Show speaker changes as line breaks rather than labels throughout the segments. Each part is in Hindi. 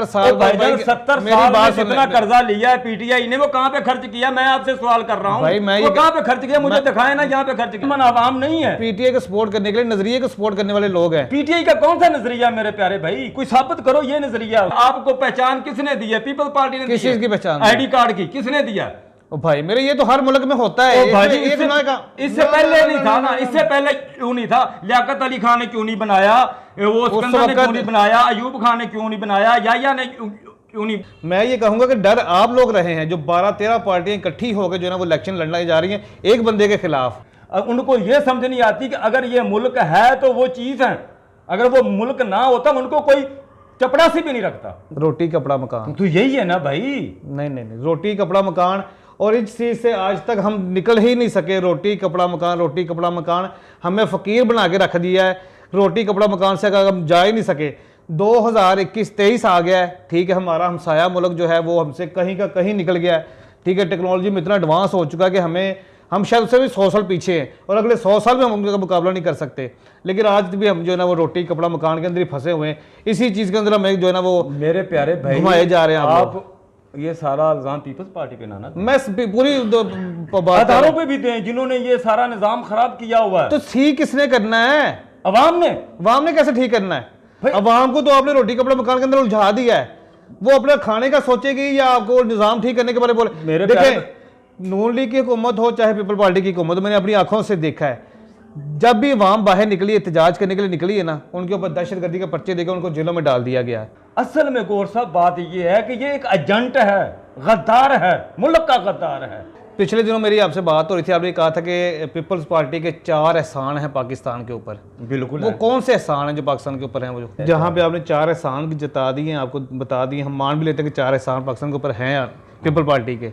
साल
भाईजान 70 साल में जितना कर्जा लिया है पीटीआई ने वो कहाँ पे खर्च किया? मैं आपसे सवाल कर रहा हूँ
भाई मैं
वो कहाँ पे खर्च किया? मुझे दिखाए ना यहाँ पे खर्च किया। मन आवाम नहीं है।
पीटीआई को सपोर्ट करने के लिए नजरिए को सपोर्ट करने वाले लोग हैं।
पीटीआई का कौन सा नजरिया मेरे प्यारे भाई? कोई साबित करो ये नजरिया। आपको पहचान किसने दी है? पीपल्स पार्टी ने।
किस चीज की पहचान?
आईडी कार्ड की किसने दिया?
ओ भाई मेरे ये तो हर मुल्क में होता है।
इससे पहले नहीं था ना, इससे पहले क्यों नहीं था? लियाकत अली खान ने क्यों नहीं बनाया? वो सिकंदर ने क्यों नहीं बनाया? अयूब खान ने क्यों नहीं बनाया? याया ने क्यों नहीं?
मैं ये कहूंगा कि डर आप लोग रहे हैं जो 12-13 पार्टियां इकट्ठी होकर जो है ना वो इलेक्शन लड़ने जा रही हैं एक बंदे के खिलाफ।
उनको ये समझ नहीं आती कि अगर ये मुल्क है तो वो चीज है, अगर वो मुल्क ना होता उनको कोई चपड़ासी भी नहीं रखता।
रोटी कपड़ा मकान
तो यही है ना भाई।
नहीं, रोटी कपड़ा मकान, और इस चीज से आज तक हम निकल ही नहीं सके। रोटी कपड़ा मकान, रोटी कपड़ा मकान हमें फकीर बना के रख दिया है। रोटी कपड़ा मकान से अगर हम जा ही नहीं सके। 2021-23 आ गया है, ठीक है, हमारा हमसाया मुल्क जो है वो हमसे कहीं का कहीं निकल गया है, ठीक है। टेक्नोलॉजी में इतना एडवांस हो चुका है कि हम शायद उससे भी 100 साल पीछे हैं और अगले 100 साल में हम उनका मुकाबला नहीं कर सकते। लेकिन आज भी हम जो है ना वो रोटी कपड़ा मकान के अंदर ही फंसे हुए हैं। इसी चीज के अंदर हमें जो है ना वो
मेरे प्यारे भाई
घुमाए जा रहे हैं।
आप ये सारा इल्जाम पीपल्स पार्टी पे ना
मैं पूरी
अदारों पे भी दें जिन्होंने ये सारा निजाम खराब किया हुआ है।
तो ठीक किसने करना है?
अवाम ने।
अवाम ने कैसे ठीक करना है? अवाम को तो आपने रोटी कपड़ा मकान के अंदर उलझा दिया है। वो अपने खाने का सोचेगी या आपको निजाम ठीक करने के बारे में बोले? देखें, नून लीग की हुकूमत हो चाहे पीपल पार्टी की हुकूमत, मैंने अपनी आंखों से देखा है जब भी अवाम बाहर निकली, एहतजाज करने के लिए निकली है ना, उनके ऊपर दहशतगर्दी के पर्चे देकर उनको जेलों में डाल दिया गया है।
असल में गौर साहब बात ये है कि ये एक एजेंट है, गद्दार है, मुल्क का गद्दार है।
पिछले दिनों मेरी आपसे बात हो रही थी, आपने कहा था कि पीपल्स पार्टी के 4 एहसान हैं पाकिस्तान के ऊपर।
बिल्कुल।
वो कौन से एहसान हैं जो पाकिस्तान के ऊपर हैं? वो जो जहाँ पे आपने 4 एहसान जता दिए, आपको बता दिए, हम मान भी लेते हैं कि 4 एहसान पाकिस्तान के ऊपर हैं पीपल पार्टी के,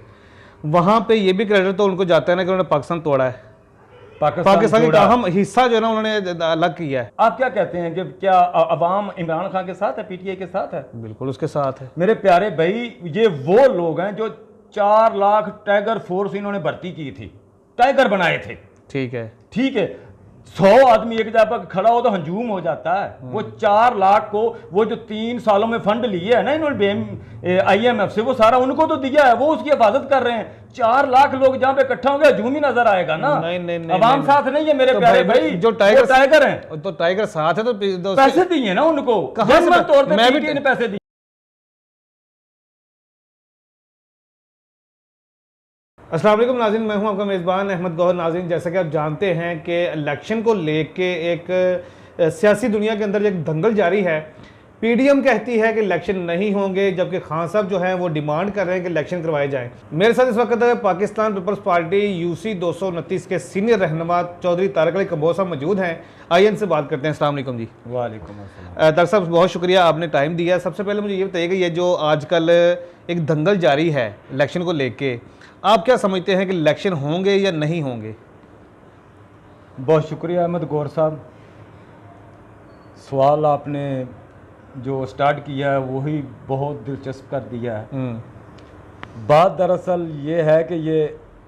वहाँ पे ये भी क्रेडिट तो उनको जाता है ना कि उन्होंने पाकिस्तान तोड़ा है। पाकिस्तान का अहम हिस्सा जो है ना उन्होंने अलग किया है।
आप क्या कहते हैं कि क्या अवाम इमरान खान के साथ है, पीटीआई के साथ है?
बिल्कुल उसके साथ है।
मेरे प्यारे भाई ये वो लोग हैं जो 4 लाख टाइगर फोर्स इन्होंने भर्ती की थी, टाइगर बनाए थे। ठीक है 100 आदमी एक जगह पर खड़ा हो तो हंजूम हो जाता है। वो 4 लाख को वो जो 3 सालों में फंड लिए है ना इन्होंने IMF से, वो सारा उनको तो दिया है, वो उसकी हिफाजत कर रहे हैं। 4 लाख लोग जहाँ पे इकट्ठा होंगे हजूम ही नजर आएगा ना। नहीं, अवाम साथ नहीं है मेरे प्यारे भाई। जो टाइगर हैं
तो टाइगर साथ है तो
पैसे दिए ना उनको, कहां से तौर पे पीटीआई ने पैसे दिए।
अस्सलाम वालेकुम नाज़रीन, मैं हूं आपका मेज़बान अहमद गौहर। नाज़रीन, जैसा कि आप जानते हैं कि इलेक्शन को लेके एक सियासी दुनिया के अंदर एक दंगल जारी है। पीडीएम कहती है कि इलेक्शन नहीं होंगे, जबकि खान साहब जो हैं वो डिमांड कर रहे हैं कि इलेक्शन करवाए जाएं। मेरे साथ इस वक्त पाकिस्तान पीपल्स पार्टी UC 229 के सीनियर रहनुमा चौधरी तारक अली कंबोज साहब मौजूद हैं। आइए इनसे बात करते हैं। अस्सलाम वालेकुम जी।
वालेकुम अस्सलाम।
तारक साहब बहुत शुक्रिया, आपने टाइम दिया। सबसे पहले मुझे ये बताइए कि ये जो आजकल एक दंगल जारी है इलेक्शन को लेके, आप क्या समझते हैं कि इलेक्शन होंगे या नहीं होंगे?
बहुत शुक्रिया अहमद गौर साहब। सवाल आपने जो स्टार्ट किया है वही बहुत दिलचस्प कर दिया है। बात दरअसल ये है कि ये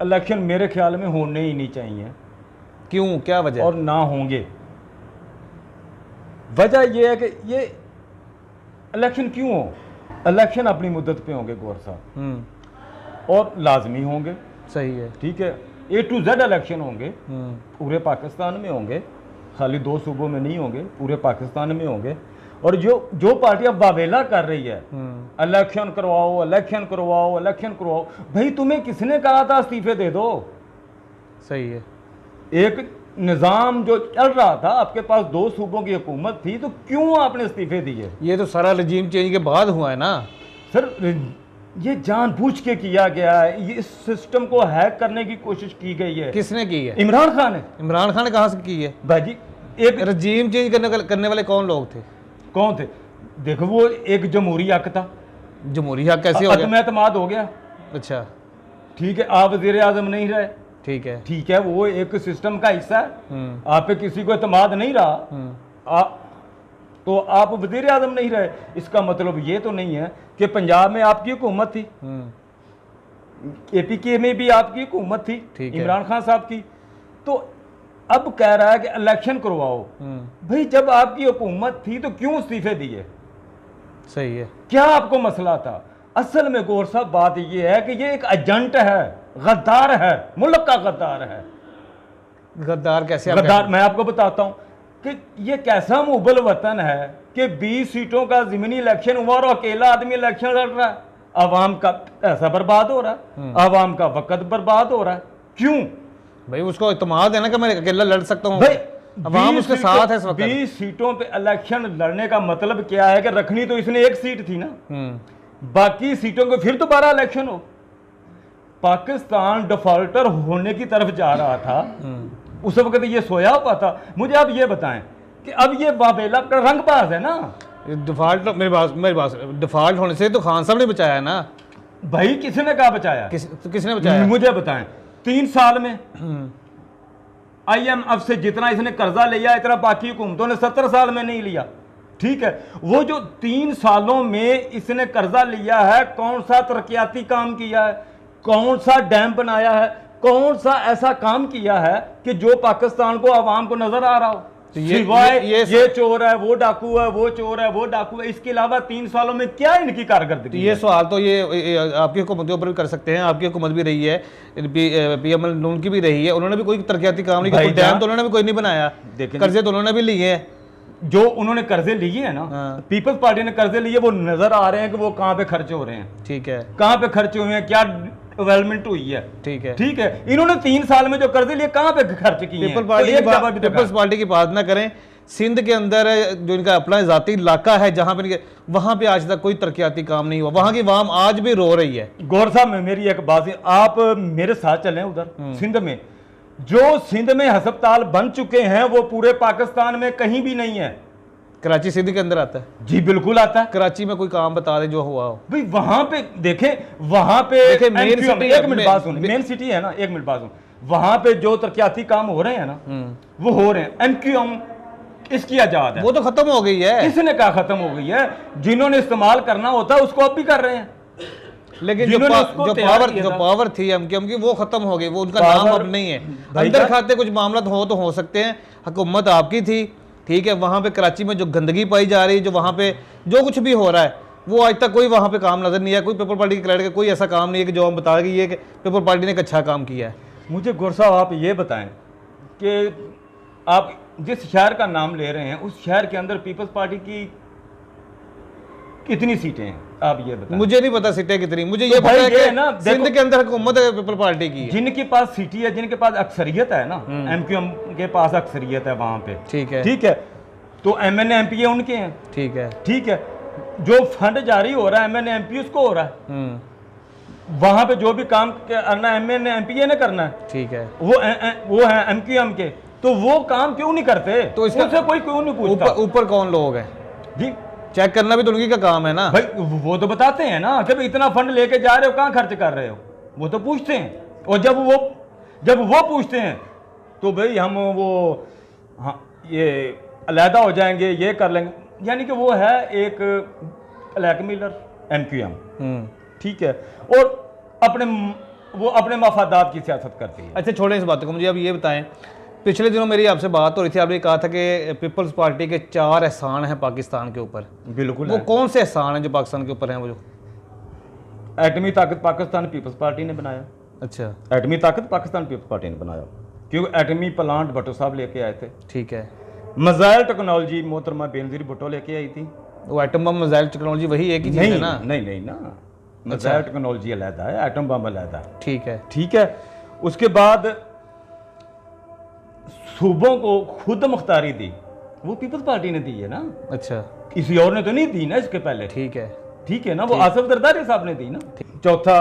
इलेक्शन मेरे ख्याल में होने ही नहीं चाहिए।
क्यों, क्या वजह?
और ना होंगे। वजह ये है कि ये इलेक्शन क्यों हो? इलेक्शन अपनी मुद्दत पे होंगे गौर साहब, और लाजमी होंगे।
सही है,
ठीक है। A to Z इलेक्शन होंगे, पूरे पाकिस्तान में होंगे, खाली 2 सूबों में नहीं होंगे, पूरे पाकिस्तान में होंगे। और जो पार्टियां वावेला कर रही है इलेक्शन करवाओ, इलेक्शन करवाओ, इलेक्शन करवाओ, भाई तुम्हें किसने कहा था इस्तीफे दे दो?
सही है।
एक निज़ाम जो चल रहा था, आपके पास 2 सूबों की हुकूमत थी, तो क्यों आपने इस्तीफे दिए?
ये तो सारा रजीम चेंज के बाद हुआ है ना
सर। ये जानबूझ के किया गया है, ये इस सिस्टम को हैक करने की कोशिश की गई है।
किसने की है?
इमरान खान ने।
इमरान खान ने कहाँ से की है
भाजी? एक
रजीम चेंज करने वाले कौन लोग थे?
कौन थे? देखो वो एक जमहूरी हक था।
जमहूरी हक कैसे हो गया?
एतमाद हो गया। अच्छा ठीक है, आप वज़ीर आज़म नहीं रहे, ठीक है, वो एक सिस्टम का हिस्सा है। आप पे किसी को एतमाद नहीं रहा, तो आप वज़ीर आज़म नहीं रहे। इसका मतलब ये तो नहीं है कि पंजाब में आपकी हुकूमत थी, APK में भी आपकी हुकूमत थी, इमरान खान साहब की, तो अब कह रहा है कि इलेक्शन करवाओ। भाई जब आपकी हुकूमत थी तो क्यों इस्तीफे दिए?
सही है।
क्या आपको मसला था? असल में गौर साहब बात ये है कि ये एक एजेंट है, गद्दार है, मुल्क का गद्दार है।
गद्दार कैसे?
गद्दार मैं आपको बताता हूं कि ये कैसा मुबल वतन है कि 20 सीटों का ज़मीनी इलेक्शन हुआ और अकेला आदमी इलेक्शन लड़ रहा है। अवाम का पैसा बर्बाद हो रहा है, अवाम का वक्त बर्बाद हो रहा है। क्यों
भाई? उसको इत्मीनान है ना कि मैं अकेला लड़ सकता हूँ।
भाई
अवाम उसके साथ है इस वक्त।
20 सीटों पे इलेक्शन लड़ने का मतलब क्या है कि रखनी तो इसने एक सीट थी ना, बाकी सीटों को फिर दोबारा इलेक्शन हो। पाकिस्तान डिफॉल्टर होने की तरफ जा रहा था, उस वक्त ये सोया हुआ था। मुझे आप ये बताएं कि अब ये वावेला का रंगबाज है ना।
डिफॉल्ट मेरी बात डिफॉल्ट होने से तो खान साहब ने बचाया है ना
भाई। किसने कहा बचाया?
किसने बचाया?
मुझे बताएं। 3 साल में IMF से जितना इसने कर्जा लिया इतना बाकी हुकूमतों ने 70 साल में नहीं लिया। ठीक है, वो जो 3 सालों में इसने कर्जा लिया है, कौन सा तरक्याती काम किया है, कौन सा डैम बनाया है, कौन सा ऐसा काम किया है कि जो पाकिस्तान को आवाम को नजर आ रहा हो?
तो
सिवाय ये चोर है, वो डाकू है, वो चोर है, वो डाकू है, इसके अलावा 3 सालों में क्या इनकी कारकर्दगी?
ये सवाल तो ये आपकी हुकूमत के ऊपर भी कर सकते हैं। आपकी हुकूमत भी रही है, PML नून की भी रही है, उन्होंने भी कोई तरक्याती काम नहीं किया। डैम तो उन्होंने भी कोई नहीं बनाया, कर्जे तो उन्होंने भी लिए हैं।
जो उन्होंने कर्जे लिए हैं ना, पीपल्स पार्टी ने कर्जे लिए, वो नजर आ रहे हैं कि वो कहाँ पे खर्च हो रहे हैं। ठीक है, कहाँ पे खर्च हुए हैं, क्या डेवलपमेंट हुई है। ठीक है, ठीक है। इन्होंने 3 साल में जो कर्जे लिए कहाँ पे खर्च किए हैं?
पीपल्स पार्टी की बात ना करें। सिंध के अंदर जो इनका अपना जाती इलाका है जहां पे वहां पे आज तक कोई तरक्याती काम नहीं हुआ। वहां की आवाम आज भी रो रही है।
गौर साहब मेरी एक बात है, आप मेरे साथ चलें उधर सिंध में। जो सिंध में अस्पताल बन चुके हैं वो पूरे पाकिस्तान में कहीं भी नहीं है।
कराची सिंध के अंदर आता है?
जी बिल्कुल आता है।
कराची में कोई काम बता दे जो हुआ हो
भाई। वहां पे देखें, वहां पे मेन सिटी, एक मिनट बात सुन, मेन सिटी है ना, एक मिनट बात सुन, वहां पे जो तरक्याती काम हो रहे हैं ना, वो हो रहे हैं। MQM इसकी आजाद है,
वो तो खत्म हो गई है।
किसने कहा खत्म हो गई है? जिन्होंने इस्तेमाल करना होता है उसको अब भी कर रहे हैं।
लेकिन जो पावर थी MQM की वो खत्म हो गई, वो उनका नाम अब नहीं है। अंदर खाते कुछ मामला हो तो हो सकते हैं। हुकूमत आपकी थी, ठीक है। वहां पे कराची में जो गंदगी पाई जा रही है, जो वहां पे जो कुछ भी हो रहा है, वो आज तक कोई वहां पे काम नजर नहीं आया। कोई पीपल पार्टी के क्रेडिट का कोई ऐसा काम नहीं है कि जो हम बता कि ये पीपल पार्टी ने एक अच्छा काम किया है।
मुझे गौर साहब आप ये बताएं कि आप जिस शहर का नाम ले रहे हैं उस शहर के अंदर पीपल्स पार्टी की कितनी सीटें हैं? आप ये बताएं।
मुझे नहीं पता सीटें कितनी, मुझे ये पता है कि ना सिंध के अंदर हुकूमत है पीपल पार्टी की।
जिनके पास सीटी है, जिनके पास अक्सरियत है ना, MQM के पास अक्सरियत है वहां पे, ठीक है, ठीक है, तो MNA MPA उनके हैं, ठीक है, ठीक है। जो फंड जारी हो रहा है MNA MPA उसको हो रहा है। वहां पे जो भी काम करना MNA MPA ने करना है, ठीक है, वो है MQM के, तो वो काम क्यों नहीं करते? तो इससे कोई क्यों नहीं पूछता?
ऊपर कौन लोग हैं
जी?
चेक करना भी तो उनकी का काम है ना
भाई। वो तो बताते हैं ना कि इतना फंड लेके जा रहे हो, कहाँ खर्च कर रहे हो, वो तो पूछते हैं। और जब वो पूछते हैं तो भाई हम वो हाँ ये अलहदा हो जाएंगे, ये कर लेंगे। यानी कि वो है एक ब्लैकमेलर MQM, ठीक है, और अपने मफादात की सियासत करती है।
अच्छा छोड़ें इस बात को, मुझे अब ये बताएं, पिछले दिनों मेरी आपसे बात हो रही थी, आपने कहा था कि पीपल्स पार्टी के 4 एहसान हैं पाकिस्तान के ऊपर।
बिल्कुल।
वो कौन से एहसान हैं जो पाकिस्तान के ऊपर हैं? वो जो
एटमी ताकत पाकिस्तान पीपल्स पार्टी ने बनाया। अच्छा, एटमी ताकत पाकिस्तान पीपल्स पार्टी ने बनाया क्योंकि एटमी प्लांट भट्टो साहब लेके आए थे, ठीक है। मिसाइल टेक्नोलॉजी मोहतरमा बेनजीर भुट्टो लेके आई थी।
वो एटम बम मिसाइल टेक्नोलॉजी वही एक ही चीज है ना?
नहीं ना, मिसाइल टेक्नोलॉजी अलग है, एटम बम अलग है,
ठीक है,
ठीक है। उसके बाद सूबों को खुद मुख्तारी दी, वो पीपल्स पार्टी ने दी है ना। अच्छा, किसी और ने तो नहीं दी ना इसके पहले, ठीक है, ठीक है ना, वो आसिफ जरदारी साहब ने दी ना। चौथा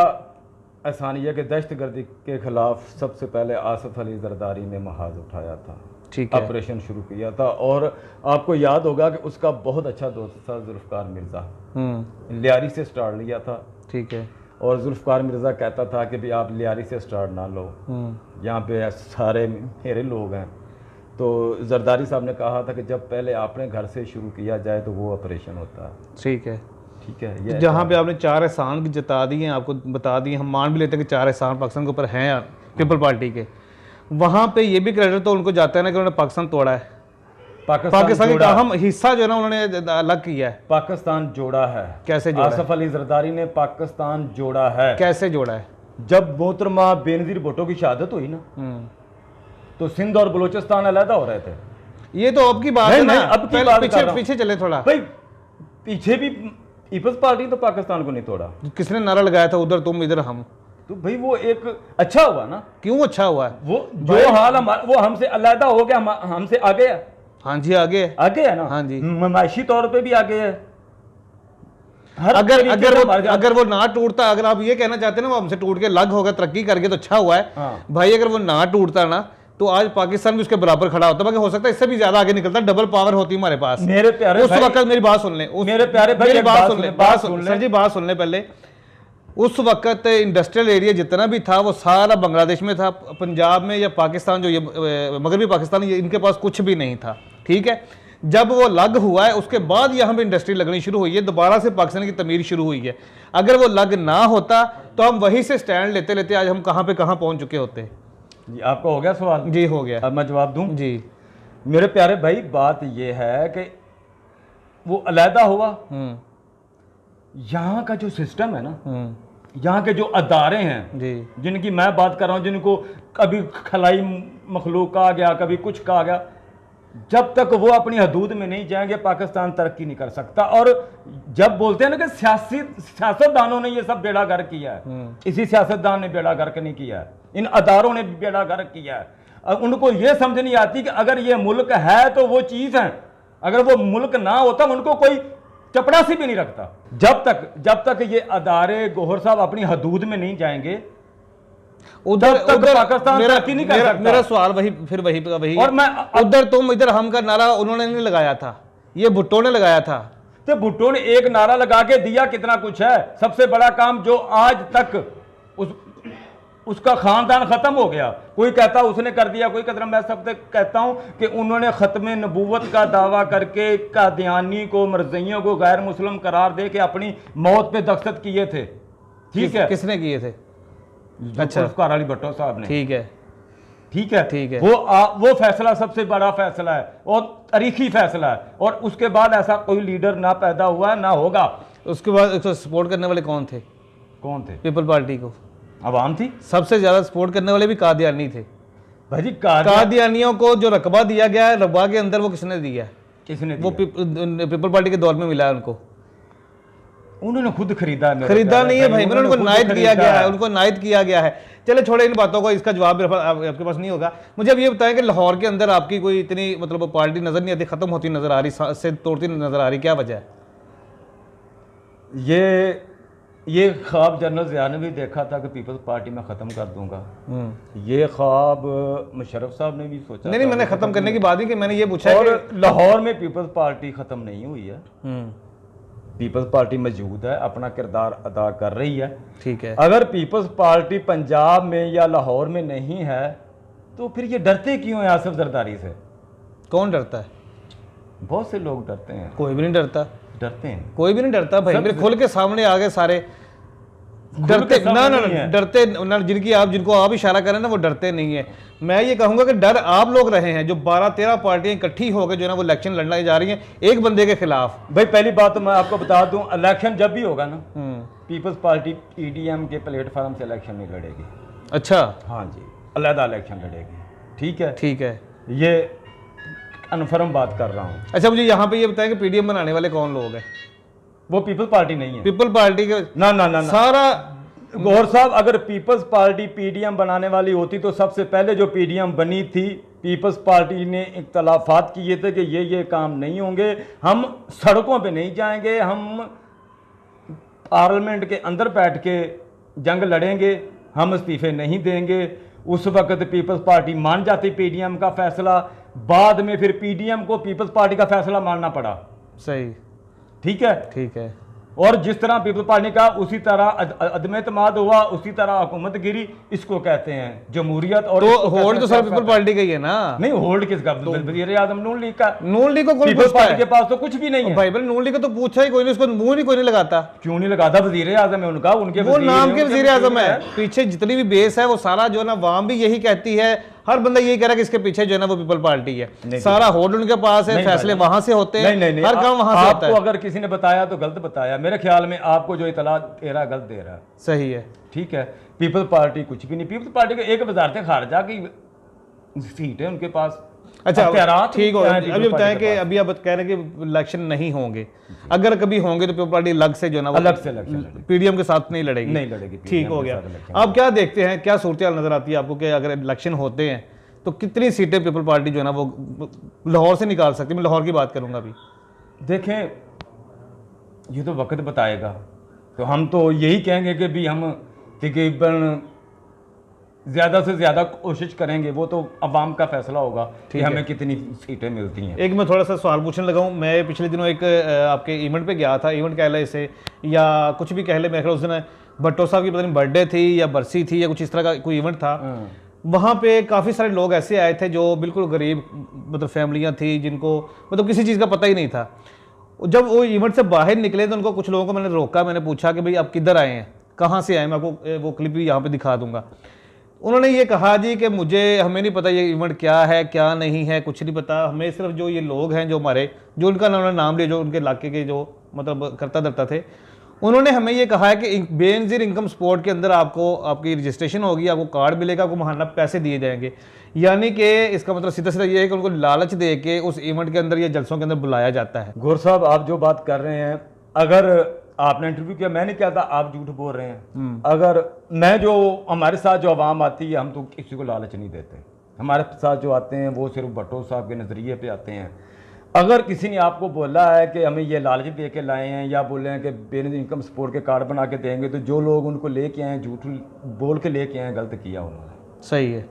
एहसान यह कि दहशतगर्दी के खिलाफ सबसे पहले आसिफ अली जरदारी ने महाज उठाया था, ठीक है, ऑपरेशन शुरू किया था। और आपको याद होगा कि उसका बहुत अच्छा दोस्त था जुल्फकार मिर्जा, लियारी से स्टार्ट लिया था, ठीक है। और जुल्फकार मिर्जा कहता था कि भाई आप लियारी से स्टार्ट ना लो, यहाँ पे सारे मेरे लोग हैं। तो जरदारी साहब ने कहा था कि जब पहले आपने घर से शुरू किया जाए तो वो ऑपरेशन होता है, ठीक है, ठीक है। ये
जहाँ पे आपने 4 एहसान जता दिए हैं, आपको बता दिए, हम मान भी लेते हैं कि 4 एहसान पाकिस्तान के ऊपर हैं पीपल पार्टी के, वहाँ पे ये भी क्रेडिट तो उनको जाता है ना कि उन्होंने पाकिस्तान तोड़ा है। पाकिस्तान का अहम हिस्सा जो है ना उन्होंने अलग किया है।
पाकिस्तान जोड़ा है।
कैसे जोड़ा?
आसफ अली जरदारी ने पाकिस्तान जोड़ा है।
कैसे जोड़ा है?
जब मोहतरमा बेनजीर भुट्टो की शहादत हुई ना, तो सिंध और बलूचिस्तान अलहदा हो रहे थे।
ये तो अब की बात है ना,
अब की बात
पीछे चले थोड़ा
भाई। पीछे भी पीपल्स पार्टी तो पाकिस्तान को नहीं तोड़ा।
किसने नारा लगाया था उधर तुम इधर हम?
तो भाई वो एक अच्छा हुआ ना।
क्यों अच्छा हुआ है?
वो जो हाल वो हमसे अलहदा हो गया, हमसे आगे है।
हाँ जी आगे
है ना।
हाँ जी,
माशी तौर पे भी आगे है।
अगर वो ना टूटता, अगर आप ये कहना चाहते हैं ना वो हमसे टूट के अलग होगा, तरक्की करके तो अच्छा हुआ है।
हाँ।
भाई अगर वो ना टूटता ना तो आज पाकिस्तान भी उसके बराबर खड़ा होता, बाकी हो सकता है इससे भी ज्यादा आगे निकलता, डबल पावर होती हमारे पास।
मेरे प्यारे
उस वक्त मेरी बात सुन ले,
मेरे प्यारे भाई
मेरी बात सुन ले, सर जी बात सुन ले पहले। उस वक्त इंडस्ट्रियल एरिया जितना भी था वो सारा बांग्लादेश में था, पंजाब में या पाकिस्तान जो ये मगरबी पाकिस्तान, ये इनके पास कुछ भी नहीं था। ठीक है, जब वो लग हुआ है उसके बाद यहाँ पे इंडस्ट्री लगनी शुरू हुई है, दोबारा से पाकिस्तान की तमीर शुरू हुई है। अगर वो लग ना होता तो हम वहीं से स्टैंड लेते लेते आज हम कहाँ पे कहाँ पहुँच चुके होते।
जी आपका हो गया सवाल?
जी हो गया।
अब मैं जवाब दूं?
जी
मेरे प्यारे भाई, बात ये है कि वो अलहदा हुआ, यहाँ का जो सिस्टम है ना, यहाँ के जो अदारे हैं
जी,
जिनकी मैं बात कर रहा हूँ, जिनको कभी खलाई मखलूक कहा गया, कभी कुछ कहा गया, जब तक वो अपनी हदूद में नहीं जाएंगे पाकिस्तान तरक्की नहीं कर सकता। और जब बोलते हैं ना कि सियासतदानों ने ये सब बेड़ा गर्क किया है, इसी सियासतदान ने बेड़ा गर्क नहीं किया है, इन अदारों ने बेड़ा गर्क किया है। उनको ये समझ नहीं आती कि अगर ये मुल्क है तो वो चीज़ है, अगर वो मुल्क ना होता उनको कोई चपड़ासी भी नहीं रखता। जब तक ये अदारे गौहर साहब अपनी हदूद में नहीं जाएंगे
उधर
पाकिस्तान तरक्की नहीं कर सकता।
मेरा सवाल वही
और मैं
उधर तुम इधर हम का नारा उन्होंने नहीं लगाया था, ये भुट्टो ने लगाया था।
तो भुट्टो ने एक नारा लगा के दिया कितना कुछ है। सबसे बड़ा काम जो आज तक उसका खानदान खत्म हो गया। कोई कहता उसने कर दिया, कोई कहता, मैं सब तक कहता हूं कि उन्होंने खत्म नबूवत का दावा करके कादियानी को, मरज़इयों को गैर मुस्लिम करार दे के अपनी मौत पे दस्तखत किए थे। ठीक है,
किसने किए थे?
अच्छा, अली भट्टो साहब ने।
ठीक है,
ठीक है, ठीक है। वो फैसला सबसे बड़ा फैसला है और तारीखी फैसला है, और उसके बाद ऐसा कोई लीडर ना पैदा हुआ ना होगा।
उसके बाद सपोर्ट करने वाले कौन थे? पीपल पार्टी को
अवाम थी।
सबसे ज्यादा सपोर्ट करने वाले भी कादियानी थे।
भाई जी
कादियानियों को जो रकबा दिया गया है, रकबा के अंदर वो किसने दिया? वो पीपल पार्टी के दौर में मिला है उनको।
उन्होंने खुद खरीदा
नहीं है भाई, उनको नायत किया गया है, उनको नायत किया गया है। चले छोड़े इन बातों को, इसका जवाब आपके पास नहीं होगा। मुझे अब ये बताएं कि लाहौर के अंदर आपकी कोई इतनी मतलब पार्टी नजर नहीं आती, खत्म होती नजर आ रही, से तोड़ती नजर आ रही, क्या वजह है?
ये ख्वाब जनरल ज़िया ने भी देखा था कि पीपल्स पार्टी में ख़त्म कर दूंगा। ये ख्वाब मुशर्रफ साहब ने भी सोचा।
नहीं, मैंने ख़त्म करने की बात नहीं कि मैंने ये पूछा
और लाहौर में पीपल्स पार्टी ख़त्म नहीं हुई है। पीपल्स पार्टी मौजूद है, अपना किरदार अदा कर रही है।
ठीक है,
अगर पीपल्स पार्टी पंजाब में या लाहौर में नहीं है तो फिर ये डरते क्यों है आसिफ जरदारी से?
कौन डरता है?
बहुत से लोग डरते हैं।
कोई भी नहीं डरता।
डरते हैं?
कोई भी नहीं डरता भाई, मेरे खुल के सामने आ गए सारे। डरते ना डरते ना, जिनको आप इशारा करें ना वो डरते नहीं है। मैं ये कहूंगा कि डर आप लोग रहे हैं, जो 12-13 पार्टियां इकट्ठी होकर जो है ना वो इलेक्शन लड़ना जा रही हैं एक बंदे के खिलाफ।
भाई पहली बात तो मैं आपको बता दूं, इलेक्शन जब भी होगा ना, पीपल्स पार्टी पीडीएम के प्लेटफॉर्म से इलेक्शन नहीं लड़ेगी।
अच्छा,
हाँ जी, अलहदा इलेक्शन लड़ेगी। ठीक है,
ठीक है, ये
कन्फर्म बात कर रहा हूँ।
अच्छा, मुझे यहाँ पे ये बताएं कि पीडीएम बनाने वाले कौन लोग हैं?
वो पीपल्स पार्टी नहीं है।
पीपल पार्टी के
ना
सारा
गौर साहब, अगर पीपल्स पार्टी पीडीएम बनाने वाली होती तो सबसे पहले जो पीडीएम बनी थी, पीपल्स पार्टी ने इख्तलाफात किए थे कि ये काम नहीं होंगे, हम सड़कों पे नहीं जाएंगे, हम पार्लियामेंट के अंदर बैठ के जंग लड़ेंगे, हम इस्तीफे नहीं देंगे। उस वक्त पीपल्स पार्टी मान जाती पीडीएम का फैसला, बाद में फिर पीडीएम को पीपल्स पार्टी का फैसला मानना पड़ा।
सही,
ठीक है,
ठीक है।
और जिस तरह पीपल्स पार्टी का उसी तरह अदम एतमाद हुआ, उसी तरह हुकूमत गिरी। इसको कहते हैं जमहूरियत। और
तो होल्ड तो सब पीपल पार्टी का ही है ना? नहीं,
होल्ड किसका? वज़ीर आज़म नून लीग का।
नून लीग को कौन
पीपल्स पार्टी के पास तो कुछ भी नहीं है
भाई। नून लीग को तो पूछा ही कोई नहीं, उसको मुंह ही कोई नहीं लगाता।
क्यों नहीं लगाता? वज़ीर आज़म है उनका, उनके
वो नाम के वज़ीर आज़म है। पीछे जितनी भी बेस है वो सारा जो है ना वाम भी यही कहती है, हर बंदा यही कह रहा है कि इसके पीछे जो है ना वो पीपल पार्टी है, सारा होल्ड उनके पास है, फैसले वहां से होते हैं,
नहीं,
हर काम वहां से होता है।
आपको अगर किसी ने बताया तो गलत बताया, मेरे ख्याल में आपको जो इतला दे रहा है गलत दे रहा है।
सही है,
ठीक है। पीपल पार्टी कुछ भी नहीं, पीपल पार्टी के एक वजारत खारजा की सीट है उनके पास।
अच्छा ठीक हो,
अभी
अभी बताएं कि अभी आप कह रहे हैं कि इलेक्शन नहीं होंगे, अगर कभी होंगे तो पीपल पार्टी अलग से जो है ना
अलग से इलेक्शन
पीडीएम के साथ नहीं लड़ेगी,
नहीं लड़ेगी।
ठीक हो गया। आप क्या देखते हैं, क्या सूरत नजर आती है आपको कि अगर इलेक्शन होते हैं तो कितनी सीटें पीपल पार्टी जो है ना वो लाहौर से निकाल सकती है? मैं लाहौर की बात करूंगा अभी।
देखें, ये तो वक्त बताएगा, तो हम तो यही कहेंगे कि भी हम तकरीबन ज़्यादा से ज़्यादा कोशिश करेंगे, वो तो अवाम का फैसला होगा कि हमें कितनी सीटें मिलती हैं।
एक मैं थोड़ा सा सवाल पूछने लगा हूँ, मैं पिछले दिनों एक आपके इवेंट पे गया था, इवेंट कह ले इसे या कुछ भी कह ले, मेरे ख्याल उस दिन भट्टो साहब की पता नहीं बर्थडे थी या बरसी थी या कुछ इस तरह का कोई इवेंट था। वहाँ पे काफ़ी सारे लोग ऐसे आए थे जो बिल्कुल गरीब मतलब फैमिलियाँ थी, जिनको मतलब किसी चीज़ का पता ही नहीं था। जब वो इवेंट से बाहर निकले तो उनको, कुछ लोगों को मैंने रोका, मैंने पूछा कि भाई आप किधर आए हैं, कहाँ से आए, मैं आपको वो क्लिप भी यहाँ पे दिखा दूंगा। उन्होंने ये कहा जी कि हमें नहीं पता ये इवेंट क्या है क्या नहीं है, कुछ नहीं पता हमें, सिर्फ जो ये लोग हैं जो हमारे, जो उनका उन्होंने नाम लिया, जो उनके इलाके के जो मतलब करता धरता थे, उन्होंने हमें ये कहा है कि बेनज़ीर इनकम सपोर्ट के अंदर आपको आपकी रजिस्ट्रेशन होगी, आपको कार्ड मिलेगा, आपको महाना पैसे दिए जाएंगे। यानी कि इसका मतलब सीधा सीधा ये है कि उनको लालच दे के उस इवेंट के अंदर या जलसों के अंदर बुलाया जाता है।
गौर साहब, आप जो बात कर रहे हैं, अगर आपने इंटरव्यू किया, मैं नहीं कहता आप झूठ बोल रहे हैं। अगर मैं जो हमारे साथ जो आवाम आती है, हम तो किसी को लालच नहीं देते, हमारे साथ जो आते हैं वो सिर्फ भट्टो साहब के नज़रिए पे आते हैं। अगर किसी ने आपको बोला है कि हमें ये लालच दे के लाए हैं या बोले हैं कि बेनज़ीर इनकम सपोर्ट के कार्ड बना के देंगे, तो जो लोग उनको लेके आए, झूठ बोल के लेके आए, गलत किया उन्होंने।
सही है,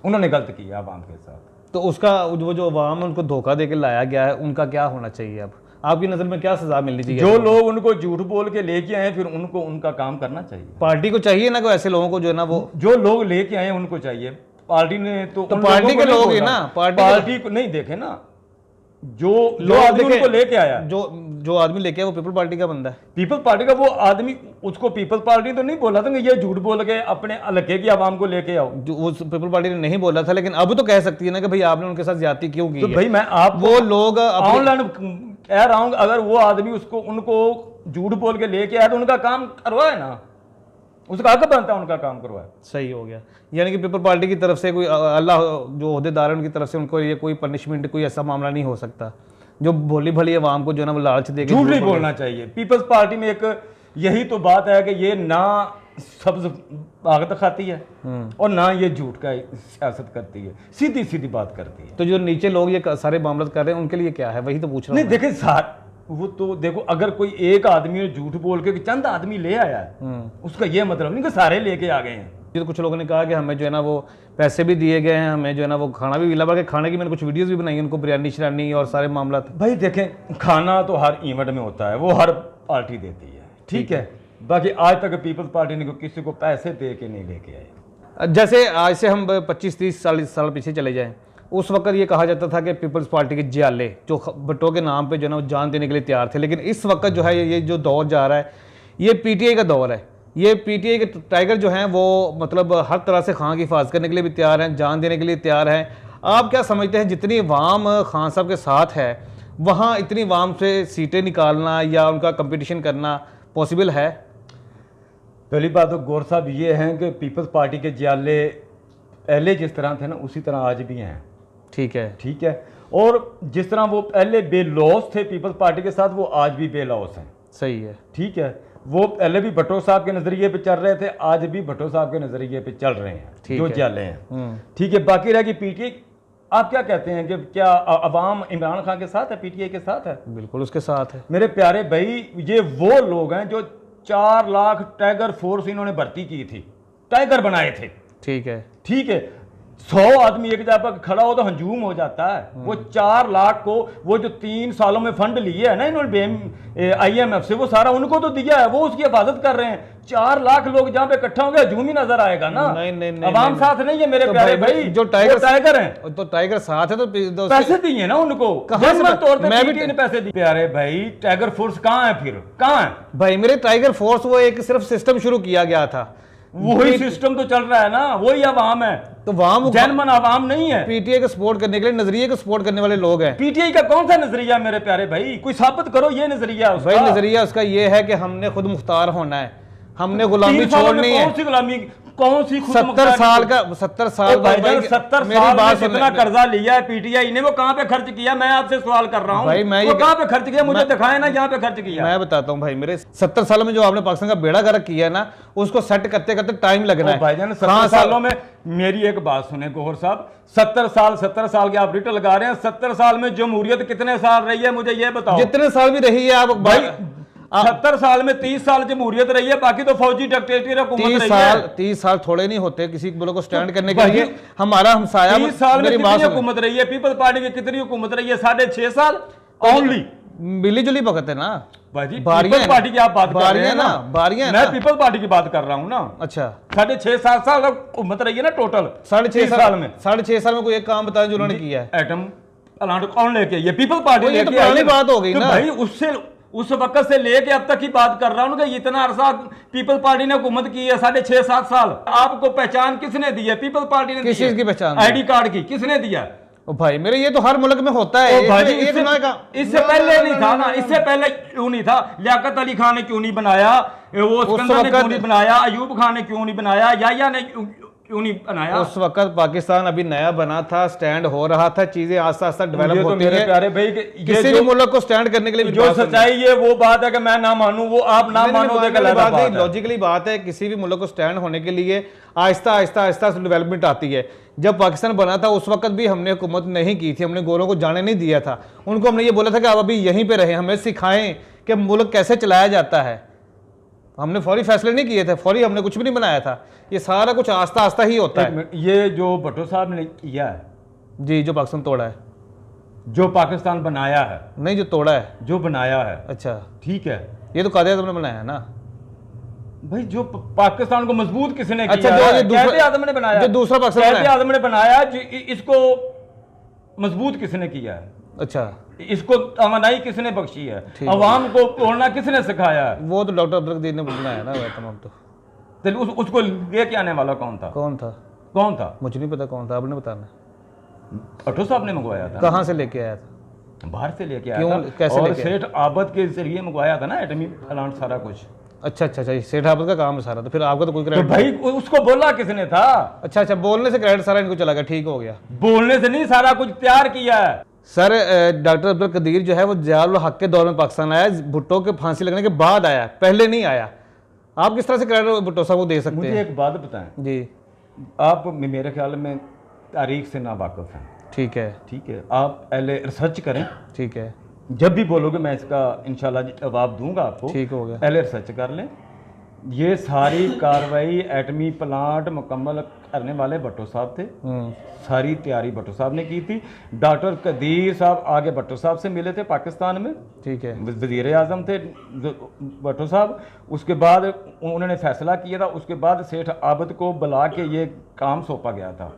उन्होंने गलत किया आवाम के साथ।
तो उसका वो जो आवाम उनको धोखा दे के लाया गया है, उनका क्या होना चाहिए? अब आपकी नज़र में क्या सजा मिलनी चाहिए?
जो लोग उनको झूठ बोल के लेके आए, फिर उनको उनका काम करना चाहिए।
पार्टी को चाहिए ना कोई ऐसे लोगों को जो है ना वो,
जो लोग लेके आए उनको चाहिए। पार्टी ने तो
पार्टी के लोग ही ना,
पार्टी को नहीं देखे ना, जो आदमी उनको लेके आया,
जो आदमी लेके आया वो पीपल पार्टी का बंदा है,
पीपल पार्टी का वो आदमी, उसको पीपल पार्टी तो नहीं बोला था कि ये झूठ बोल के अपने हल्के की आवाम को लेके आओ,
जो वो पीपल पार्टी ने नहीं बोला था। लेकिन अब तो कह सकती है ना कि भाई आपने उनके साथ ज्यादती क्यों की?
तो भाई मैं आप
वो लोग
ऑनलाइन कह रहा हूं, अगर वो आदमी उनको झूठ बोल के लेके आया तो उनका काम करवाए ना, उसका हक बनता है उनका काम करवाए।
सही हो गया। यानी कि पीपल पार्टी की तरफ से कोई अल्लाह जो ओहदेदार है उनकी तरफ से उनको ये कोई पनिशमेंट, कोई ऐसा मामला नहीं हो सकता जो भोली भली आवाम को जो ना लालच देके
झूठ नहीं बोलना चाहिए। पीपल्स पार्टी में एक यही तो बात है कि ये ना सब्ज भागत खाती है और ना ये झूठ का सियासत करती है, सीधी सीधी बात करती है।
तो जो नीचे लोग ये सारे मामला कर रहे हैं उनके लिए क्या है, वही तो पूछ रहा हूं।
नहीं देखिए, वो तो देखो, अगर कोई एक आदमी झूठ बोल के चंद आदमी ले आया है, उसका ये मतलब नहीं कि सारे लेके आ गए हैं।
तो कुछ लोगों ने कहा कि हमें जो है ना वो पैसे भी दिए गए हैं, हमें जो है ना वो खाना भी मिला, बल्कि खाने की मैंने कुछ वीडियोस भी बनाई, उनको बिरयानी शरानी और सारे मामला।
भाई देखें, खाना तो हर इवेंट में होता है, वो हर पार्टी देती है, ठीक है। बाकी आज तक पीपल्स पार्टी ने किसी को पैसे दे के नहीं लेके आए।
जैसे आज से हम 25-30 साल पीछे चले जाएं, उस वक्त ये कहा जाता था कि पीपल्स पार्टी के जियाले जो भट्टो के नाम पे जो ना वो जान देने के लिए तैयार थे। लेकिन इस वक्त जो है ये जो दौर जा रहा है, ये पीटीआई का दौर है। ये पीटीआई के टाइगर जो हैं वो मतलब हर तरह से खान की हिफाजत करने के लिए भी तैयार हैं, जान देने के लिए तैयार हैं। आप क्या समझते हैं, जितनी अवाम खान साहब के साथ है, वहाँ इतनी अवाम से सीटें निकालना या उनका कंपटीशन करना पॉसिबल है?
पहली बात तो गौर साहब ये हैं कि पीपल्स पार्टी के जियाले पहले जिस तरह थे ना, उसी तरह आज भी हैं।
ठीक है,
ठीक है। और जिस तरह वो पहले बेलौस थे पीपल्स पार्टी के साथ, वो आज भी बेलौस हैं।
सही है,
ठीक है। वो पहले भी भट्टो साहब के नजरिए पे चल रहे थे, आज भी भट्टो साहब के नजरिए पे चल रहे हैं जो जियाले हैं। ठीक है। बाकी रह गई पीटीआई, आप क्या कहते हैं कि क्या अवाम इमरान खान के साथ है, पीटीआई के साथ है?
बिल्कुल उसके साथ है।
मेरे प्यारे भाई, ये वो लोग हैं जो 4 लाख टाइगर फोर्स इन्होंने भर्ती की थी, टाइगर बनाए थे।
ठीक है,
ठीक है। 100 आदमी एक जगह पर खड़ा हो तो हंजूम हो जाता है। वो 4 लाख को, वो जो 3 सालों में फंड लिए है ना इन्होंने IMF से, वो सारा उनको तो दिया है, वो उसकी हिफाजत कर रहे हैं। 4 लाख लोग जहाँ पे इकट्ठा होंगे, हजूम ही नजर आएगा ना।
नहीं,
अवाम साथ नहीं है मेरे प्यारे भाई।
जो टाइगर
हैं,
तो टाइगर साथ है, तो
पैसे दिए ना उनको,
कहां से
तौर पे
मैं भी
ने पैसे दिए। प्यारे भाई, टाइगर फोर्स कहाँ है? फिर कहाँ है
भाई? मेरे टाइगर फोर्स वो एक सिर्फ सिस्टम शुरू किया गया था
वही सिस्टम तो चल रहा है ना, वही अवाम है,
तो वहां
जनमन अवाम नहीं है।
पीटीआई को सपोर्ट करने के लिए नजरिए को सपोर्ट करने वाले लोग हैं।
पीटीआई का कौन सा नजरिया मेरे प्यारे भाई, कोई साबित करो ये नजरिया उसका।
भाई नजरिया उसका ये है कि हमने खुद मुख्तार होना है, हमने गुलामी
3 सालों में
छोड़नी है।
कौन सी गुलामी, कौन सी खुद
70 साल का 70 साल
भाई,
भाई
70
मेरी
साल
बात
में जितना कर्जा लिया है पीटीआई ने, वो कहां पे खर्च किया? मैं आपसे सवाल कर रहा हूं
भाई, मैं
वो
ये
कहां पे खर्च किया, मुझे दिखाए ना जहां पे खर्च किया।
मैं बताता हूं भाई, मेरे 70 सालों में जो आपने पाकिस्तान का बेड़ा गर्क किया है ना, उसको सेट करते करते टाइम लगना है
भाईजान। 70 सालों में मेरी एक बात सुने गौहर साहब, 70 साल के आप रिटर्न लगा रहे हैं, 70 साल में जमहूरियत कितने साल रही है मुझे ये बताओ।
जितने साल भी रही है आप
भाई 70 साल में 30 साल जमहूरियत रही है, बाकी तो फौजी डिक्टेटरी हुकूमत रही है।
30 साल थोड़े नहीं होते किसी मुल्क को स्टैंड करने के लिए। हमारा हमसाया
30 साल में कितनी हुकूमत रही है? पीपल्स पार्टी की कितनी हुकूमत रही है? 6.5 साल ओनली।
मिली जुली वक्त है ना
भाजी, पीपल्स पार्टी की आप बात कर रहे हैं ना,
बारियां
मैं पीपल्स पार्टी की बात कर रहा हूं ना।
अच्छा
6.5-7 साल हुकूमत रही है ना टोटल।
6.5 साल में 6.5 साल में कोई एक काम बताएं जो उन्होंने किया है।
एटम प्लांट कौन लेके? ये पीपल्स पार्टी
ये तो
लेके आई
पुरानी
है।
बात हो गई
तो
ना
भाई उससे उस वक्त से लेके अब तक की बात कर रहा हूं कि इतना अरसा पीपल्स पार्टी ने हुकूमत की है, 6.5-7 साल। आपको पहचान किसने दी है? पीपल्स पार्टी ने।
किस चीज की पहचान?
आईडी कार्ड की किसने दिया?
ओ भाई मेरे, ये तो हर मुल्क में होता है।
इससे पहले नहीं था ना, इससे पहले क्यों नहीं था? लियाकत अली खान ने क्यों नहीं बनाया? वो सिकंदर ने क्यों नहीं बनाया? अयूब खान ने क्यों नहीं बनाया? याया ने क्यों नहीं बनाया?
उस वक्त पाकिस्तान अभी नया बना था, स्टैंड हो रहा था, चीजें आस्ते आस्ते डेवलप होती
है। प्यारे भाई
किसी भी मुल्क को स्टैंड करने के लिए
जो सच्चाई है वो बात है कि मैं ना मानूं, वो आप ना मानो,
लॉजिकली बात है। किसी भी मुल्क को स्टैंड होने के लिए आहिस्ता आहिस्ता आहिस्ता डेवलपमेंट आती है। जब पाकिस्तान बना था उस वक्त भी हमने हुकूमत नहीं की थी, हमने गोरों को जाने नहीं दिया था। उनको हमने ये बोला था कि आप अभी यहीं पे रहें, हमें सिखाएं कि मुल्क कैसे चलाया जाता है। हमने फौरी फैसले नहीं किए थे, फौरी हमने कुछ भी नहीं बनाया था। ये सारा कुछ आस्ता आस्ता ही होता है।
ये जो भट्टो साहब ने किया है
जी, जो पाकिस्तान तोड़ा है,
जो पाकिस्तान बनाया है,
नहीं जो तोड़ा है,
जो बनाया है।
अच्छा
ठीक है,
ये तो कायदे आज़म ने बनाया है ना
भाई। जो पाकिस्तान को मजबूत किसने किया?
अच्छा, जो ये
कायदे आज़म ने बनाया,
जो दूसरा पाकिस्तान
कायदे आज़म ने बनाया, इसको मजबूत किसने किया है?
अच्छा,
इसको तवानाई किसने बख्शी है? अवाम को बोलना किसने सिखाया है?
वो तो डॉक्टर अब्दुल कदीर ने बनाया ना तमाम। तो
उसको लेके आने वाला कौन था?
कौन था? मुझे नहीं पता कौन था, आपने बताना।
भट्टो साहब ने मंगवाया था।
कहाँ से लेके आया था?
बाहर से लेके आया था।
कैसे
और सेठ आबद के जरिए मंगवाया था ना, एटमी प्लांट सारा कुछ।
अच्छा, सेठ आबद का काम है सारा, तो फिर आपका तो कोई क्रेडिट
भाई उसको बोला किसने था?
अच्छा, बोलने से क्रेडिट सारा इनको चला गया, ठीक हो गया।
बोलने से नहीं, सारा कुछ तैयार किया है।
सर डॉक्टर अब्दुल कदीर जो है वो ज़ियाउल हक के दौर में पाकिस्तान आया, भुट्टो के फांसी लगने के बाद आया, पहले नहीं आया। आप किस तरह से क्रेडिट भुट्टो साहब को दे सकते हैं?
मुझे एक बात बताएं जी, आप मेरे ख्याल में तारीख से ना वाकिफ हैं।
ठीक है,
आप पहले रिसर्च करें।
ठीक है,
जब भी बोलोगे मैं इसका इंशाल्लाह जवाब दूंगा आपको।
ठीक हो गया।
पहले रिसर्च कर लें। ये सारी कार्रवाई एटमी प्लांट मुकम्मल करने वाले भट्टो साहब थे। सारी तैयारी भट्टो साहब ने की थी। डॉक्टर कदीर साहब आगे भट्टो साहब से मिले थे पाकिस्तान में, ठीक है, वज़ीर आज़म थे भट्टो साहब। उसके बाद उन्होंने फैसला किया था, उसके बाद सेठ आबद को बुला के ये काम सौंपा गया था।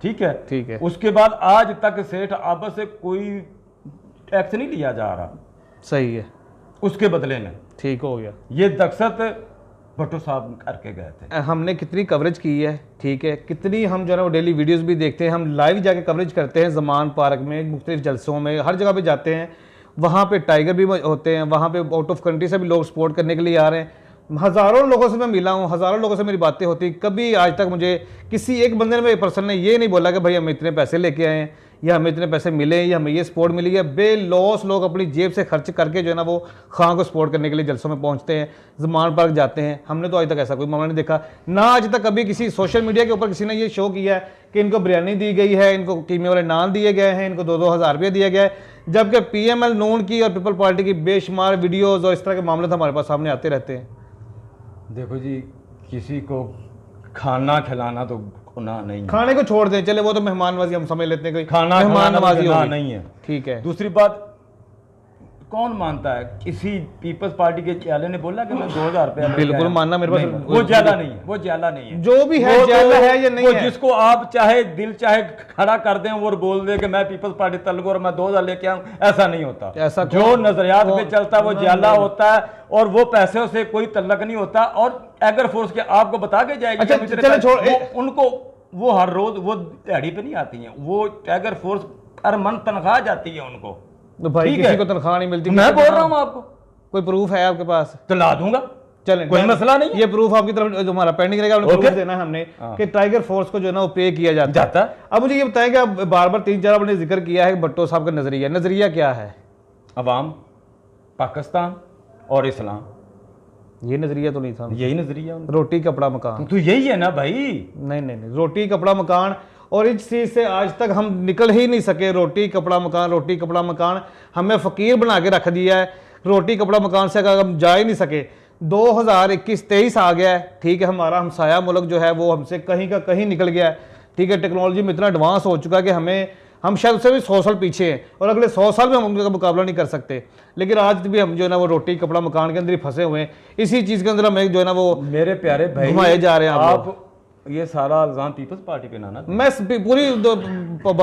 ठीक है। उसके बाद आज तक सेठ आबद से कोई टैक्स नहीं लिया जा रहा। सही है, उसके बदले में। ठीक हो गया। ये दक्षत भट्टो साहब करके गए थे। हमने कितनी कवरेज की है, ठीक है, कितनी हम जो है वो डेली वीडियोस भी देखते हैं, हम लाइव जाके कवरेज करते हैं, ज़मान पार्क में, मुख्तलिफ जलसों में, हर जगह पे जाते हैं। वहाँ पे टाइगर भी होते हैं, वहाँ पे आउट ऑफ कंट्री से भी लोग सपोर्ट करने के लिए आ रहे हैं। हज़ारों लोगों से मैं मिला हूँ, हज़ारों लोगों से मेरी बातें होती। कभी आज तक मुझे किसी एक बंदे ने, पर्सन ने ये नहीं बोला कि भाई हम इतने पैसे लेके आए हैं, या हमें इतने पैसे मिले, या हमें ये सपोर्ट मिली है। बेलौस लोग अपनी जेब से खर्च करके जो है ना वो खां को सपोर्ट करने के लिए जलसों में पहुंचते हैं, ज़मान पार्क जाते हैं। हमने तो आज तक ऐसा कोई मामला नहीं देखा ना। आज तक कभी किसी सोशल मीडिया के ऊपर किसी ने ये शो किया है कि इनको बिरयानी दी गई है, इनको कीमे वाले नान दिए गए हैं, इनको 2-2 हज़ार रुपये दिया गया है। जबकि PML नून की और पीपल पार्टी की बेशुमार वीडियोज़ और इस तरह के मामले तो हमारे पास सामने आते रहते हैं। देखो जी, किसी को खाना खिलाना तो गुनाह नहीं है। खाने को छोड़ दें, चले वो तो मेहमान नवाजी हम समझ लेते हैं, कोई खाना मेहमान नवाजी नहीं है, ठीक है। दूसरी बात, कौन मानता है? किसी पीपल्स पार्टी के चेले ने बोला कि मैं 2000 रुपया
बिल्कुल मानना मेरे पास
वो जाला नहीं है, वो जाला नहीं है।
जो भी है जाला है या नहीं है,
जिसको आप चाहे दिल चाहे खड़ा कर दें और बोल दे कि मैं पीपल्स पार्टी तलगो और मैं 2000 लेके आऊं, ऐसा नहीं होता।
ऐसा
जो नजरियात पे चलता है वो जाला होता है और वो पैसों से कोई तल्लक नहीं होता। और टाइगर फोर्स के आपको बता के जाएगी।
अच्छा, चलो छोड़,
उनको वो हर रोज वो दिहाड़ी पे नहीं आती हैं, वो टाइगर फोर्स हर मन तनख्वाह जाती है उनको।
तो भाई किसी को तनख्वाह नहीं मिलती।
मैं बोल रहा हूँ आपको,
कोई प्रूफ है आपके पास
तो ला दूंगा,
चलें,
कोई मसला नहीं।
ये प्रूफ आपकी तरफ जो हमारा पेंडिंग रहेगा प्रूफ देना है हमने कि टाइगर फोर्स को जो है ना वो पे किया जाता है। अब मुझे ये बताएं कि आप बार बार 3-4 आपने जिक्र किया है भट्टो साहब का नजरिया क्या है?
अवाम, पाकिस्तान और इस्लाम,
ये नजरिया तो नहीं था।
यही नजरिया,
रोटी कपड़ा मकान
तो यही है ना भाई।
नहीं, रोटी कपड़ा मकान, और इस चीज़ से आज तक हम निकल ही नहीं सके। रोटी कपड़ा मकान, रोटी कपड़ा मकान, हमें फ़कीर बना के रख दिया है। रोटी कपड़ा मकान से अगर हम जा ही नहीं सके। 2021-23 आ गया है, ठीक है, हमारा हमसाया मुल्क जो है वो हमसे कहीं का कहीं निकल गया है, ठीक है। टेक्नोलॉजी में इतना एडवांस हो चुका है कि हम शायद उससे भी 100 साल पीछे हैं और अगले 100 साल में हम उनका मुकाबला नहीं कर सकते। लेकिन आज भी हम जो है ना वो रोटी कपड़ा मकान के अंदर ही फंसे हुए हैं। इसी चीज़ के अंदर हमें जो है ना वो
मेरे प्यारे भाई
घुमाए जा रहे हैं।
आप ये सारा इल्जाम पीपल्स पार्टी पे ना
मैं पूरी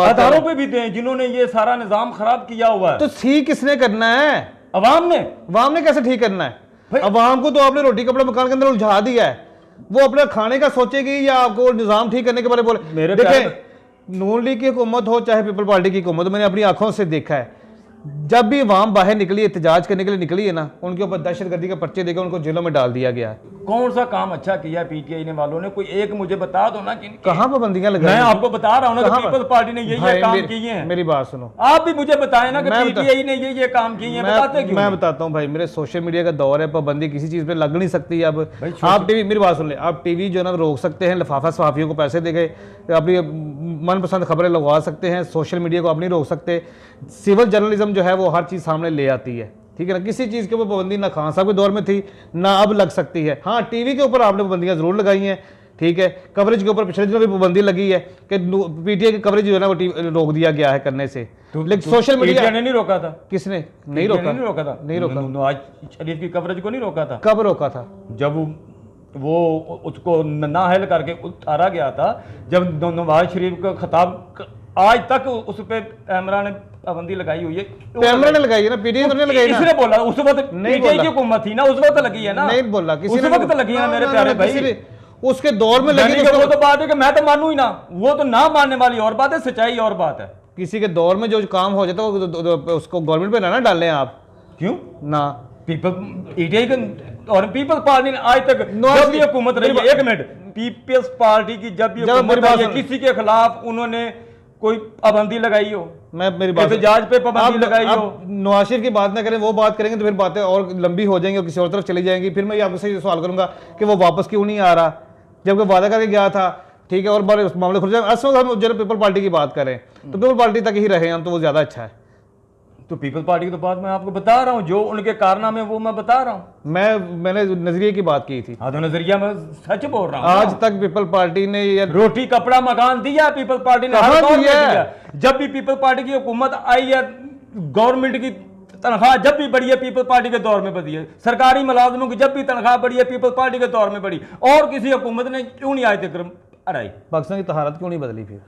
अदारों पे भी दें जिन्होंने ये सारा निजाम खराब किया हुआ है।
तो ठीक किसने करना है?
अवाम ने
कैसे ठीक करना है? अवाम को तो आपने रोटी कपड़ा मकान के अंदर उलझा दिया है। वो अपने खाने का सोचेगी या आपको निजाम ठीक करने के बारे में बोले? देखें, नून लीग की हुकूमत हो चाहे पीपल पार्टी की हुकूमत, मैंने अपनी आंखों से देखा है, जब भी अवाम बाहर निकली, एहतजाज करने के लिए निकली है ना, उनके ऊपर दहशतगर्दी का पर्चे देकर उनको जेलों में डाल दिया गया है।
कौन सा काम अच्छा किया पीटीआई ने वालों ने? कोई एक मुझे बता दो ना कि
कहां पाबंदियां लगाई?
मैं आपको बता रहा हूं ना कि पीपल्स पार्टी ने ये काम किए हैं।
मेरी बात सुनो,
आप भी मुझे बताएं ना कि पीटीआई ने ये काम किए हैं। बताते क्यों?
मैं बताता हूं भाई, मेरे सोशल मीडिया का दौर है, पाबंदी किसी चीज पे लग नहीं सकती। अब आप टीवी, मेरी बात सुन ले, आप टीवी जो है ना रोक सकते हैं, लिफाफा सहाफियों को पैसे दे गए, अपनी मनपसंद खबरें लगवा सकते हैं, सोशल मीडिया को आप नहीं रोक सकते। सिविल जर्नलिज्म जो है वो हर चीज़ सामने ले आती है, ठीक है ना। किसी चीज़ के ऊपर पाबंदी ना खान साहब के दौर में थी ना अब लग सकती है। हाँ, टीवी के ऊपर आपने पाबंदियां जरूर लगाई हैं, ठीक है। कवरेज के ऊपर पिछले दिनों भी पाबंदी लगी है कि पीटीआई की कवरेज जो है ना वो रोक दिया गया है करने से। लेकिन सोशल मीडिया
ने नहीं रोका था।
किसने नहीं रोका था?
नहीं रोका। नवाज शरीफ की कवरेज को नहीं रोका था।
कब रोका था?
जब वो उसको नाअहल करके उतारा गया था, जब नवाज शरीफ का खिताब, आज तक उस पे कैमरा ने पाबंदी लगाई हुई है।
कैमरा ने लगाई है ना, पीटीआई ने लगाई ना।
इसने बोला उस वक्त पीटीआई की हुकूमत थी ना, उस वक्त लगी है ना।
नहीं बोला किसी
उस वक्त लगी है मेरे प्यारे भाई,
उसके दौर में लगी।
वो तो बात है कि मैं तो मानू ही ना, वो तो ना मानने वाली और बात है, सच्चाई और बात है।
किसी के दौर में जो काम हो जाता है उसको गवर्नमेंट पे ना डालें आप।
क्यों
ना?
और पीपल्स पार्टी ने आज तक जब भी हुकूमत रही है, एक मिनट, पीपल्स पार्टी की जब भी हुकूमत रही है, किसी के खिलाफ उन्होंने कोई पाबंदी लगाई हो?
मैं मेरी बात
एहतजाज पे पाबंदी लगाई हो?
नवाज शरीफ की बात ना करें, वो बात करेंगे तो फिर बातें और लंबी हो जाएंगी और किसी और तरफ चली जाएंगी। फिर मैं आपको सही सवाल करूंगा कि वो वापस क्यों नहीं आ रहा जबकि वादा करके गया था, ठीक है, और बार मामले खुल जाए। असल हम जब पीपल पार्टी की बात करें तो पीपल पार्टी तक ही रहे हम, तो वो ज्यादा अच्छा है।
तो पीपल पार्टी की तो बात मैं आपको बता रहा हूं, जो उनके कारनामे वो मैं बता रहा हूं।
मैंने नजरिए की बात की थी।
हाँ, तो नजरिया मैं सच बोल रहा हूं।
आज तक पीपल पार्टी ने
रोटी कपड़ा मकान दिया पीपल पार्टी ने, हर दौर में दिया। जब भी पीपल पार्टी की हुकूमत आई है, गवर्नमेंट की तनख्वाह जब भी बढ़ी है पीपल पार्टी के दौर में बढ़ी है, सरकारी मुलाजमों की जब भी तनख्वाह बढ़ी है पीपल पार्टी के दौर में बढ़ी। और किसी हुकूमत ने क्यों नहीं आज तक अड़ाई?
पाकिस्तान की तहारत क्यों नहीं बदली? फिर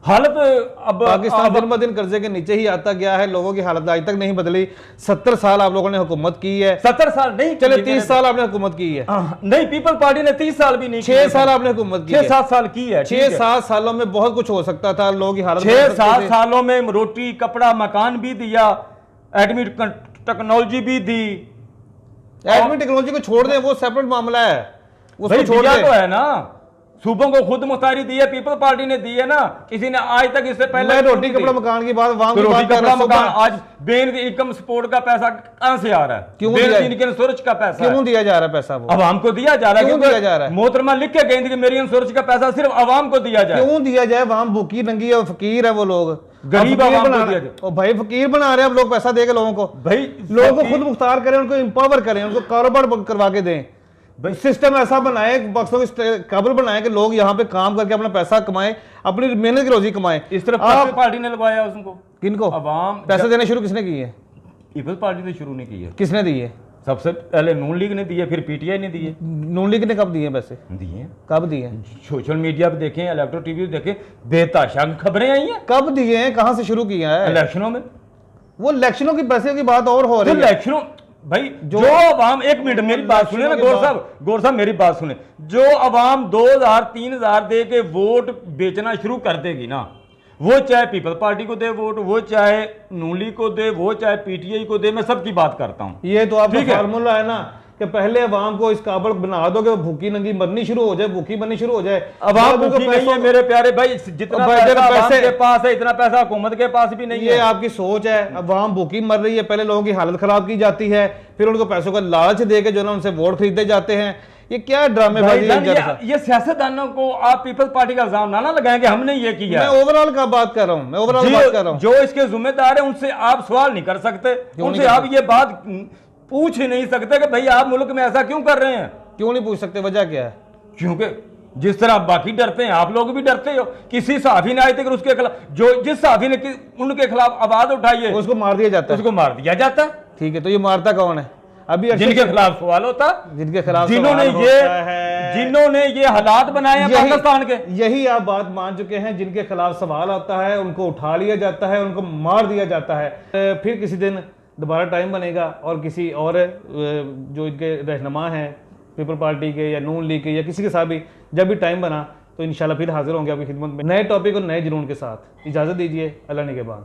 हालत अब
पाकिस्तान दिन ब दिन कर्जे के नीचे ही आता गया है। लोगों की हालत आज तक नहीं बदली। 70 साल आप लोगों ने हुकूमत की है।
70 साल नहीं,
चले 30 साल आपने हुकूमत की है।
नहीं, पीपल पार्टी ने 30 साल भी नहीं,
6 साल आपने हुकूमत की है।
6-7 साल की है।
6-7 सालों में बहुत कुछ हो सकता था। लोगों की हालत
6-7 सालों में रोटी कपड़ा मकान भी दिया, एडमिट टेक्नोलॉजी भी दी।
एडमिट टेक्नोलॉजी को छोड़ दें, वो सेपरेट मामला है, उसको छोड़
दें। तो है ना, सूबों को खुद मुख्तारी दी है, पीपल पार्टी ने दी है ना। किसी ने आज तक इससे पहले
रोटी कपड़ा मकान की बात,
रोटी कपड़ा मकान, आज बेन इनकम सपोर्ट का पैसा कहां से आ रहा है?
क्यों
इंश्योरेंस का पैसा
क्यों दिया जा रहा है? पैसा वो
अवाम को दिया जा रहा है।
क्यों दिया जा रहा है?
मोहतरमा लिख के गई थी कि मेरी इंश्योरेंस का पैसा सिर्फ अवाम को दिया जाए।
क्यों दिया जाए? अवाम भूखी नंगी है, फकीर है, वो लोग
गरीब अवाम को दिया जाए।
ओ भाई, फकीर बना रहे हैं अब लोग पैसा देके लोगों को।
भाई
लोगों को खुद मुख्तार करें, उनको एम्पावर करें, उनको कारोबार करवा के दें। सिस्टम ऐसा बनाए, बक्सों की काबल बनाए कि लोग यहाँ पे काम करके अपना पैसा कमाएं, अपनी मेहनत की रोजी कमाएं।
इस तरफ पार्टी ने लगवाया उसको।
किनको?
अवाम।
पैसे देने शुरू किसने किए?
पीपल्स पार्टी ने शुरू नहीं की है।
किसने दिए?
सबसे पहले नून लीग ने दिए, फिर पीटीआई ने दिए।
नून लीग ने कब दिए वैसे?
दिए
कब दिए?
सोशल मीडिया पे देखें, इलेक्ट्रो टीवी पे देखें, बेताशा खबरें आई हैं।
कब दिए हैं, कहाँ से शुरू किया है?
इलेक्शनों में।
वो इलेक्शनों की पैसे की बात और हो रही है।
इलेक्शनों भाई जो अवाम, एक मिनट मेरी बात सुने ना गौर साहब मेरी बात सुने, जो अवाम 2000 3000 दे के वोट बेचना शुरू कर देगी ना, वो चाहे पीपल पार्टी को दे वोट, वो चाहे नूली को दे, वो चाहे पीटीआई को दे, मैं सबकी बात करता हूं।
ये तो आपका फार्मूला है ना कि पहले अवाम को इस काबिल बना दो कि वो भूखी नंगी मरनी शुरू हो जाए, भूखी बननी शुरू हो जाए।
अवाम भूखी नहीं है मेरे प्यारे भाई, जितना पैसा अवाम के पास है इतना पैसा हुकूमत के पास भी नहीं है।
ये आपकी सोच है। अवाम भूखी मर रही है, पहले लोगों की हालत खराब की जाती है, फिर उनको पैसों का लालच दे के जो ना उनसे वोट खरीदे जाते हैं। ये क्या ड्रामेबाजी है?
ये सियासतदानों को आप पीपल्स पार्टी का इल्जाम ना लगाएंगे हमने ये किया।
मैं ओवरऑल का बात कर रहा हूं, मैं ओवरऑल बात कर रहा हूं।
जो इसके जिम्मेदार है उनसे आप सवाल नहीं कर सकते, उनसे आप ये बात पूछ ही नहीं सकते कि भाई आप मुल्क में ऐसा क्यों कर रहे हैं।
क्यों नहीं पूछ सकते? वजह क्या है?
क्योंकि जिस तरह बाकी डरते हैं आप लोग भी डरते हो। किसी सहाफी ने आए थे उसके खिलाफ, जो जिस सहाफी ने उनके खिलाफ आवाज उठाई है
उसको मार दिया जाता है।
उसको मार दिया जाता है।
ठीक है, तो ये मारता कौन है? अभी
जिनके खिलाफ सवाल होता,
जिनके खिलाफ
जिन्होंने ये हालात बनाए हैं पाकिस्तान के,
यही आप बात मान चुके हैं। जिनके खिलाफ सवाल आता है उनको उठा लिया जाता है, उनको मार दिया जाता है। फिर किसी दिन दोबारा टाइम बनेगा और किसी और जो इनके रहनुमा हैं पीपल पार्टी के या नून लीग के या किसी के साथ भी जब भी टाइम बना तो इंशाल्लाह फिर हाजिर होंगे आपकी खिदमत में नए टॉपिक और नए जुनून के साथ। इजाज़त दीजिए, अल्लाह ने के बाद।